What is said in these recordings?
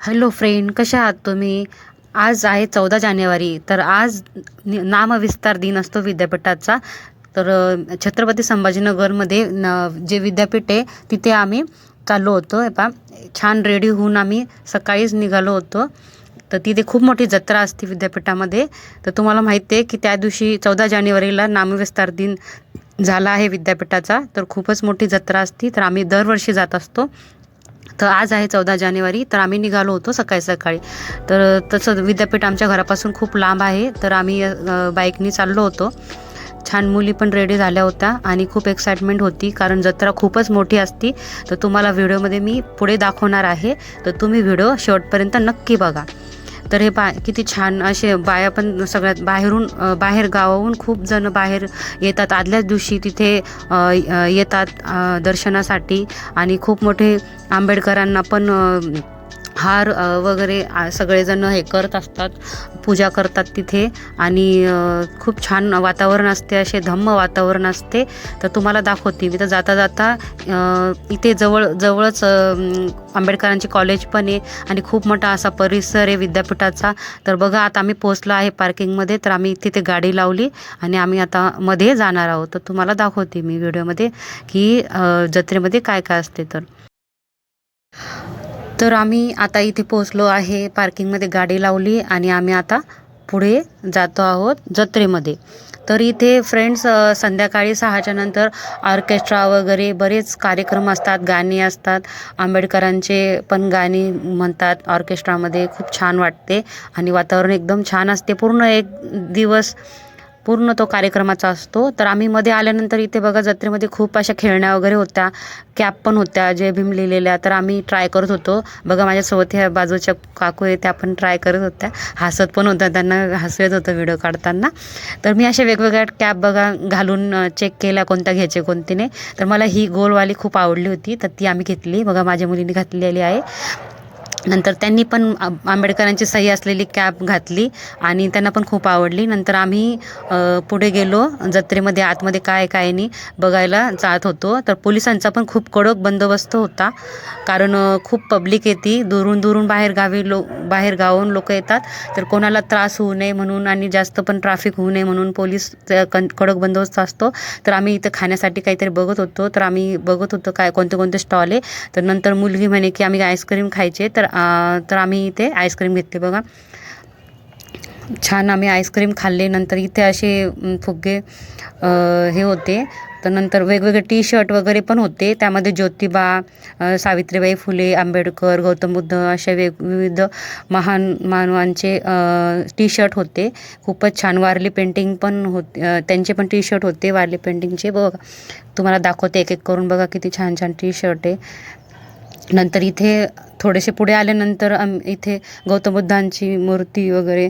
Hello friend, कशा आहात तुम्ही? आज आहे 14 जानेवारी. तर आज नामविस्तार दिन असतो विद्यापीठाचा. तर छत्रपती संभाजीनगरमध्ये जे विद्यापीठ आहे तिथे आम्ही चाललो होतो. छान रेडी होऊन आम्ही सकाळीच निघालो होतो. तर तिथे खूप मोठी जत्रा असते विद्यापीठामध्ये. तर तुम्हाला माहिती आहे की त्या दिवशी 14 जानेवारीला नामविस्तार दिन झाला आहे विद्यापीठाचा. तर खूपच मोठी जत्रा असते. तर आम्ही दरवर्षी जात असतो. तर आज आहे 14 जानेवारी. तर आम्ही निघालो होतो सकाळी सकाळी. तर तसं विद्यापीठ आमच्या घरापासून खूप लांब आहे. तर आम्ही बाईकनी चाललो होतो. छान मुली पण रेडी झाल्या होत्या आणि खूप एक्साइटमेंट होती, कारण जत्रा खूपच मोठी असती. तर तुम्हाला व्हिडिओमध्ये मी पुढे दाखवणार आहे. तर तुम्ही व्हिडिओ शेवटपर्यंत नक्की बघा. तर हे किती छान असे बाया पण सगळ्यात बाहेर गावाहून खूप जण बाहेर येतात. आदल्याच दिवशी तिथे येतात दर्शनासाठी. आणि खूप मोठे आंबेडकरांना पण हार वगैरे सगळेजण हे करत असतात, पूजा करतात तिथे. आणि खूप छान वातावरण असते, असे धम्म वातावरण असते. तर तुम्हाला दाखवते मी. तर जाता जाता इथे जवळच आंबेडकरांचे कॉलेज पण आहे आणि खूप मोठा असा परिसर आहे विद्यापीठाचा. तर बघा, आता आम्ही पोचलो आहे पार्किंगमध्ये. तर आम्ही तिथे गाडी लावली आणि आम्ही आता मध्ये जाणार आहोत. तर तुम्हाला दाखवते मी व्हिडिओमध्ये की जत्रेमध्ये काय काय असते. तर आम्ही आता इथे पोचलो आहे, पार्किंगमध्ये गाडी लावली आणि आम्ही आता पुढे जातो आहोत जत्रेमध्ये. तर इथे फ्रेंड्स संध्याकाळी 6च्या नंतर ऑर्केस्ट्रा वगैरे बरेच कार्यक्रम असतात, गाणी असतात. आंबेडकरांचे पण गाणी म्हणतात ऑर्केस्ट्रामध्ये. खूप छान वाटते आणि वातावरण एकदम छान असते. पूर्ण एक दिवस पूर्ण तो कार्यक्रमाचा असतो. तर आम्ही मध्ये आल्यानंतर इथे बघा, जत्रेमध्ये खूप अशा खेळण्या वगैरे होत्या, कॅप पण होत्या जय भीम लिहिलेल्या. तर आम्ही ट्राय करत होतो. बघा, माझ्यासोबत ह्या बाजूच्या काकू आहे, त्या पण ट्राय करत होत्या, हसत पण होत्या, त्यांना हसू येत होतं व्हिडिओ काढताना. तर मी अशा वेगवेगळ्या कॅप बघा घालून चेक केल्या कोणत्या घ्यायचे कोणती नाही. तर मला ही गोलवाली खूप आवडली होती, तर ती आम्ही घेतली. बघा, माझ्या मुलीने घातलेली आहे. नंतर त्यांनी पण आंबेडकरांची सही असलेली कॅप घातली आणि त्यांना पण खूप आवडली. नंतर आम्ही पुढे गेलो जत्रेमध्ये. आतमध्ये काय काय नाही बघायला जात होतो. तर पोलिसांचा पण खूप कडक बंदोबस्त होता, कारण खूप पब्लिक येते दुरून बाहेर गावाहून लोक येतात. तर कोणाला त्रास होऊ नये म्हणून आणि जास्त पण ट्रॅफिक होऊ नये म्हणून पोलीस कडक बंदोबस्त असतो. तर आम्ही इथं खाण्यासाठी काहीतरी बघत होतो. तर आम्ही बघत होतो काय कोणते कोणते स्टॉल आहे. तर नंतर मुलगी म्हणे की आम्ही आईस्क्रीम खायचे. तर आम्ही इथे आईस्क्रीम घेतली. बघा, छान आम्ही आईस्क्रीम खाल्ले. नंतर इथे असे फुगे हे होते. तर नंतर वेगवेगळे टी शर्ट वगैरे पण होते. त्यामध्ये ज्योतिबा, सावित्रीबाई फुले, आंबेडकर, गौतम बुद्ध असे विविध महान मानवांचे टी शर्ट होते. खूपच छान. वारली पेंटिंग पण होते, त्यांचे पण टी शर्ट होते वारली पेंटिंगचे. बघा, तुम्हाला दाखवते एक एक करून. बघा किती छान छान टी शर्ट आहे. नंतर इथे थोडेसे पुढे आल्यानंतर इथे गौतम बुद्धांची मूर्ती वगैरे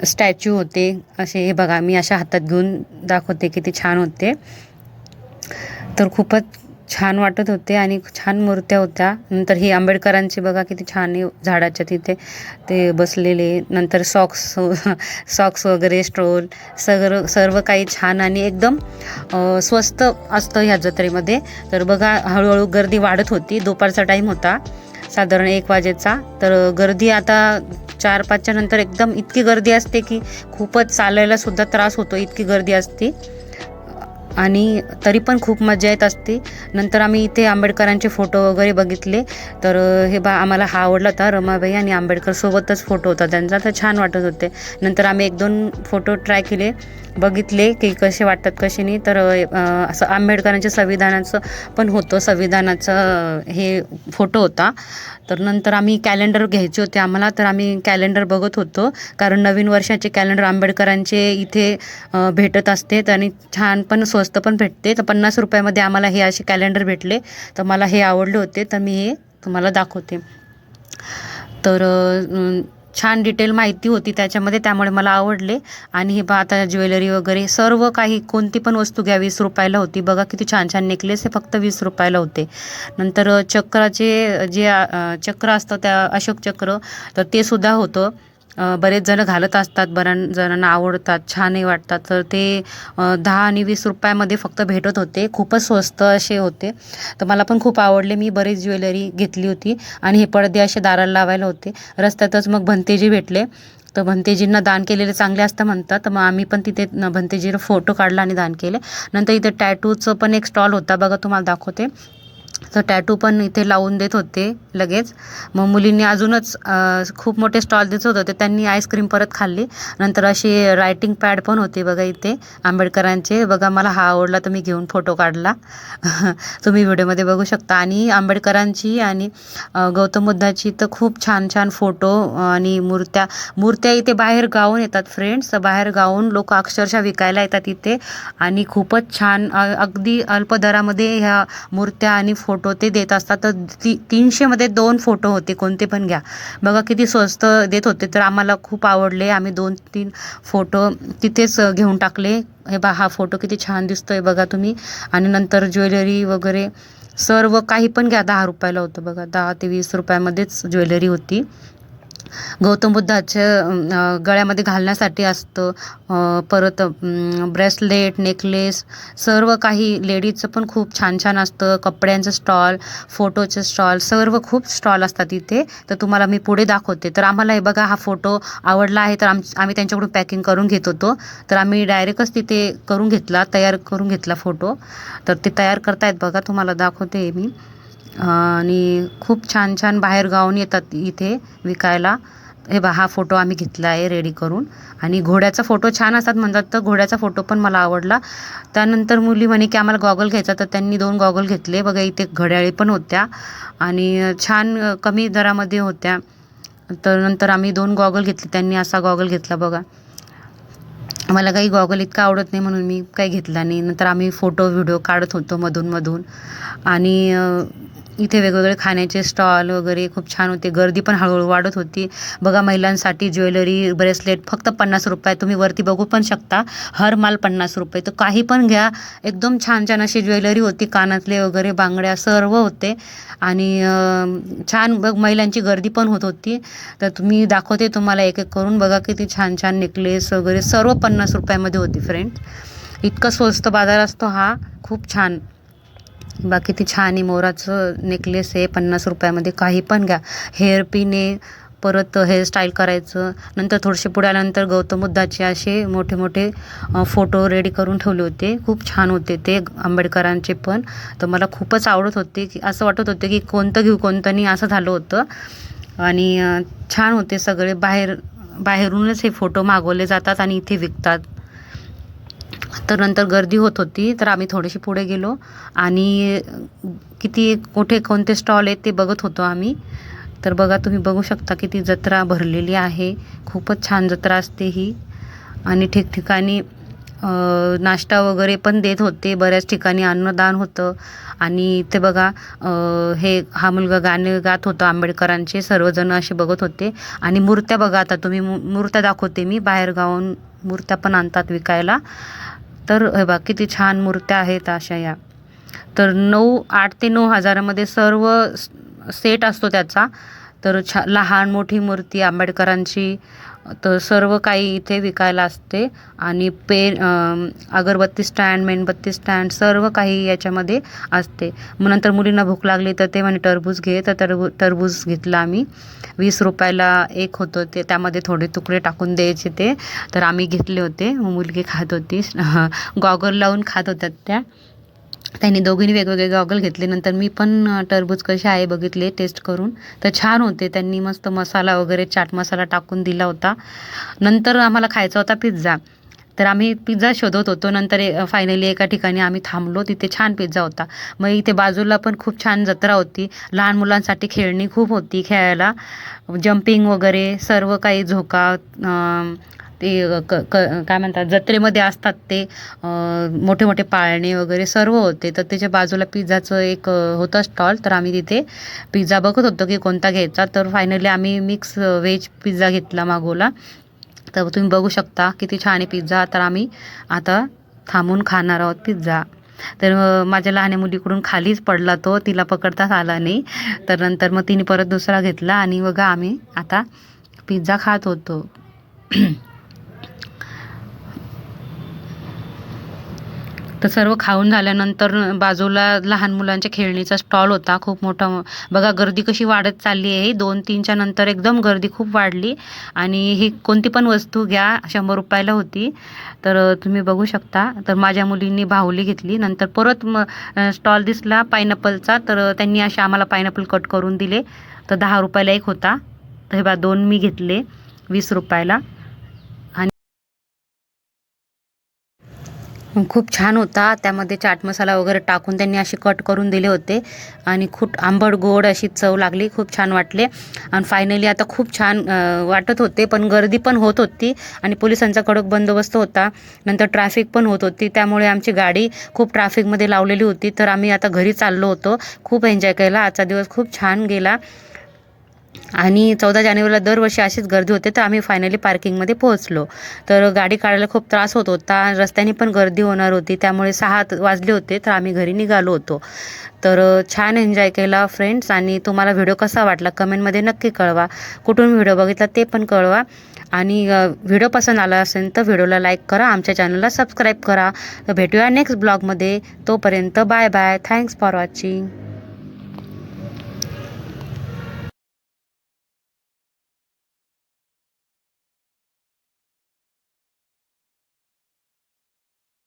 स्टॅच्यू होते असे. हे बघा, मी अशा हातात घेऊन दाखवते, किती छान होते. तर खूपच छान वाटत होते आणि छान मूर्त्या होत्या. नंतर ही आंबेडकरांची बघा किती छान झाडाच्या तिथे ते बसलेले. नंतर सॉक्स वगैरे, स्ट्रोल, सर्व काही छान आणि एकदम स्वस्त असतं ह्या जत्रेमध्ये. तर बघा, हळूहळू गर्दी वाढत होती. दुपारचा टाईम होता, साधारण 1 वाजेचा. तर गर्दी आता 4-5च्या नंतर एकदम इतकी गर्दी असते की खूपच चालायला सुद्धा त्रास होतो, इतकी गर्दी असते. आणि तरी पण खूप मजा येत असते. नंतर आम्ही इथे आंबेडकरांचे फोटो वगैरे बघितले. तर आम्हाला हा आवडला होता. रमाबाई आणि आंबेडकर सोबतच फोटो होता त्यांचा, तर छान वाटत होते. नंतर आम्ही 1-2 फोटो ट्राय केले, बघितले की कसे वाटतात कसे नाही. तर असं आंबेडकरांच्या संविधानाचं पण होतं, संविधानाचं हे फोटो होता. तर नंतर आम्ही कॅलेंडर घ्यायचे होते आम्हाला. तर आम्ही कॅलेंडर बघत होतो, कारण नवीन वर्षाचे कॅलेंडर आंबेडकरांचे इथे भेटत असते आणि छान पण स्वस्त पण भेटते. तर 50 रुपयामध्ये आम्हाला हे असे कॅलेंडर भेटले. तर मला हे आवडले होते, तर मी हे तुम्हाला दाखवते. तर छान डिटेल माहिती होती त्याच्यामध्ये, त्यामुळे मला आवडले. आणि हे आता ज्वेलरी वगैरे सर्व काही, कोणती पण वस्तू घ्या 20 रुपयाला होती. बघा किती छान छान नेकलेस हे फक्त 20 रुपयाला होते. नंतर चक्राचे जे चक्र असतं, त्या अशोक चक्र, तर ते सुद्धा होतं बरेच जण घालत असतात, बऱ्याच जणांना आवडतात, छानही वाटतात. तर ते 10 आणि 20 रुपयामध्ये फक्त भेटत होते. खूपच स्वस्त असे होते. तर मला पण खूप आवडले. मी बरीच ज्वेलरी घेतली होती आणि हे पडदे असे दाराला लावायला होते. रस्त्यातच मग भंतेजी भेटले. तर भंतेजींना दान केलेले चांगले असतं म्हणतात. तर मग आम्ही पण तिथे भंतेजीला फोटो काढला आणि दान केले. नंतर इथे टॅटूचं पण एक स्टॉल होता बघा, तुम्हाला दाखवते. तर टॅटू पण इथे लावून देत होते लगेच. मग मुलींनी अजूनच खूप मोठे स्टॉल दिसत होते, त्यांनी आईस्क्रीम परत खाल्ली. नंतर असे रायटिंग पॅड पण होते बघा इथे आंबेडकरांचे. बघा मला हा आवडला तर मी घेऊन फोटो काढला. तुम्ही व्हिडिओमध्ये बघू शकता. आणि आंबेडकरांची आणि गौतम बुद्धाची तर खूप छान छान फोटो आणि मूर्त्या इथे बाहेर गावून येतात फ्रेंड्स. बाहेर गावून लोक अक्षरशः विकायला येतात इथे. आणि खूपच छान अगदी अल्प दरामध्ये ह्या मूर्त्या आणि फोटो ते देत असतात. तर 300मध्ये 2 फोटो होते, कोणते पण घ्या. बघा किती स्वस्त देत होते. तर आम्हाला खूप आवडले. आम्ही 2-3 फोटो तिथेच घेऊन टाकले. हे हा फोटो किती छान दिसतोय बघा तुम्ही. आणि नंतर ज्वेलरी वगैरे सर्व काही पण घ्या, 10 रुपयाला होतं बघा. 10 ते 20 रुपयामध्येच ज्वेलरी होती. गौतम बुद्धाच्या गळ्यामध्ये घालण्यासाठी असतं. परत ब्रेसलेट, नेकलेस सर्व काही. लेडीजचं पण खूप छान छान असतं. कपड्यांचं स्टॉल, फोटोचे स्टॉल, सर्व खूप स्टॉल असतात इथे. तर तुम्हाला मी पुढे दाखवते. तर आम्हाला हे बघा हा फोटो आवडला आहे, तर आम्ही त्यांच्याकडून पॅकिंग करून घेत होतो. तर आम्ही डायरेक्टच तिथे करून घेतला, तयार करून घेतला फोटो. तर ते तयार करतायत बघा, तुम्हाला दाखवते मी. आणि खूप छान छान बाहेर गावून येतात इथे विकायला. हे हा फोटो आम्ही घेतला आहे रेडी करून. आणि घोड्याचा फोटो छान असतात म्हणतात, तर घोड्याचा फोटो पण मला आवडला. त्यानंतर मुली म्हणे की आम्हाला गॉगल घ्यायचा, तर त्यांनी 2 गॉगल घेतले बघा. इथे घड्याळी पण होत्या आणि छान कमी दरामध्ये होत्या. तर नंतर आम्ही 2 गॉगल घेतले. त्यांनी असा गॉगल घेतला बघा. मला काही गॉगल इतका आवडत नाही म्हणून मी काही घेतला नाही. नंतर आम्ही फोटो व्हिडिओ काढत होतो मधून. आणि इथे वेगवेगळे खाण्याचे स्टॉल वगैरे खूप छान होते. गर्दी पण हळूहळू वाढत होती बघा. महिलांसाठी ज्वेलरी, ब्रेसलेट फक्त 50 रुपये. तुम्ही वरती बघू पण शकता. हर माल 50 रुपये. तर काही पण घ्या. एकदम छान छान अशी ज्वेलरी होती. कानातले वगैरे, बांगड्या सर्व होते. आणि छान महिलांची गर्दी पण होत होती. तर तुम्ही दाखवते तुम्हाला एक एक करून. बघा किती छान छान नेकलेस वगैरे सर्व 50 रुपयामध्ये होती फ्रेंड्स. इतका स्वस्त बाजार असतो हा, खूप छान. बाकी ती छान आहे. मोराचं नेकलेस आहे 50 रुपयामध्ये. काही पण घ्या. हेअर पिन आहे, परत हेअरस्टाईल करायचं. नंतर थोडेसे पुढे आल्यानंतर गौतम बुद्धाचे असे मोठे मोठे फोटो रेडी करून ठेवले होते. खूप छान होते ते आंबेडकरांचे पण. तर मला खूपच आवडत होते, की असं वाटत होते की कोणतं घेऊ कोणतं नाही असं झालं होतं. आणि छान होते सगळे. बाहेरूनच हे फोटो मागवले जातात आणि इथे विकतात. तर नंतर गर्दी होत होती, तर आम्ही थोडेसे पुढे गेलो आणि किती कुठे कोणते स्टॉल आहेत ते बघत होतो आम्ही. तर बघा तुम्ही बघू शकता किती जत्रा भरलेली आहे. खूपच छान जत्रा असते ही. आणि ठिकठिकाणी नाश्ता वगैरे पण देत होते. बऱ्याच ठिकाणी अन्नदान होतं. आणि ते बघा हा मुलगा गाणे गात होता आंबेडकरांचे. सर्वजण असे बघत होते. आणि मूर्त्या बघा, आता तुम्ही मूर्त्या दाखवते मी. बाहेर गावून मूर्त्या पण आणतात विकायला. तर हे बघा किती छान मूर्त्या आहेत अशा या. तर 8 ते 9 हजारामध्ये सर्व सेट असतो त्याचा. तर लहान मोठी मूर्ती आंबेडकरांची, तर सर्व काही इथे विकायला असते. आणि अगरबत्ती स्टँड, मेणबत्ती स्टँड सर्व काही याच्यामध्ये असते. मग नंतर मुलींना भूक लागली तर ते म्हणे टरबूज घे, तर टरबूज घेतलं आम्ही. 20 रुपयाला एक होतं ते. त्यामध्ये थोडे तुकडे टाकून द्यायचे ते. तर आम्ही घेतले होते. मुलगी खात होती, गॉगल लावून खात होत्या त्या. त्यांनी दोघींनी वेगवेगळे गॉगल घेतले. नंतर मी पण टरबूज कसे आहे बघितले टेस्ट करून. तर छान होते. त्यांनी मस्त मसाला वगैरे, चाट मसाला टाकून दिला होता. नंतर आम्हाला खायचा होता पिझ्झा. तर आम्ही पिझ्झा शोधत होतो. नंतर फायनली एका ठिकाणी आम्ही थांबलो. तिथे छान पिझ्झा होता. मग इथे बाजूला पण खूप छान जत्रा होती. लहान मुलांसाठी खेळणी खूप होती खेळायला. जम्पिंग वगैरे सर्व काही, झोका, ते काय म्हणतात जत्रेमध्ये असतात ते मोठे मोठे पाळणे वगैरे सर्व होते. तर त्याच्या बाजूला पिझ्झाचं एक होतं स्टॉल. तर आम्ही तिथे पिझ्झा बघत होतो की कोणता घ्यायचा. तर फायनली आम्ही मिक्स व्हेज पिझ्झा घेतला, मागवला. तर तुम्ही बघू शकता किती छान आहे पिझ्झा. तर आम्ही आता थांबून खाणार आहोत पिझ्झा. तर माझ्या लहान मुलीकडून खालीच पडला तो, तिला पकडताच आला नाही. तर नंतर मग तिने परत दुसरा घेतला आणि बघा आम्ही आता पिझ्झा खात होतो. तर सर्व खाऊन झाल्यानंतर बाजूला लहान मुलांच्या खेळणीचा स्टॉल होता खूप मोठा. बघा गर्दी कशी वाढत चालली आहे. 2-3च्या नंतर एकदम गर्दी खूप वाढली आणि ही कोणती पण वस्तू घ्या 100 रुपयाला होती. तर तुम्ही बघू शकता. तर माझ्या मुलींनी बाहुली घेतली. नंतर परत स्टॉल दिसला पायनॅपलचा, तर त्यांनी असे आम्हाला पायनॅपल कट करून दिले. तर 10 रुपयाला एक होता. तर हे बघा 2 मी घेतले 20 रुपयाला. खूप छान होता. त्यामध्ये चाट मसाला वगैरे टाकून त्यांनी असे कट करून दिले होते आणि खूप आंबट गोड अशी चव लागली. खूप छान वाटले आणि फायनली आता खूप छान वाटत होते. पण गर्दी पण होत होती आणि पोलिसांचा कडक बंदोबस्त होता. नंतर ट्रॅफिक पण होत होती. त्यामुळे आमची गाडी खूप ट्रॅफिकमध्ये लावलेली होती. तर आम्ही आता घरी चाललो होतो. खूप एन्जॉय केला. आजचा दिवस खूप छान गेला आणि 14 जानेवारीला दरवर्षी अशीच गर्दी होते. तर आम्ही फायनली पार्किंगमध्ये पोहोचलो. तर गाडी काढायला खूप त्रास होत होता. रस्त्याने पण गर्दी होणार होती. त्यामुळे 6 वाजले होते. तर आम्ही घरी निघालो होतो. तर छान एन्जॉय केला फ्रेंड्स. आणि तुम्हाला व्हिडिओ कसा वाटला कमेंटमध्ये नक्की कळवा. कुठून व्हिडिओ बघितला ते पण कळवा. आणि व्हिडिओ पसंत आला असेल तर व्हिडिओला लाईक करा. आमच्या चॅनलला सबस्क्राईब करा. तर भेटूया नेक्स्ट ब्लॉगमध्ये. तोपर्यंत bye bye. Thanks for watching.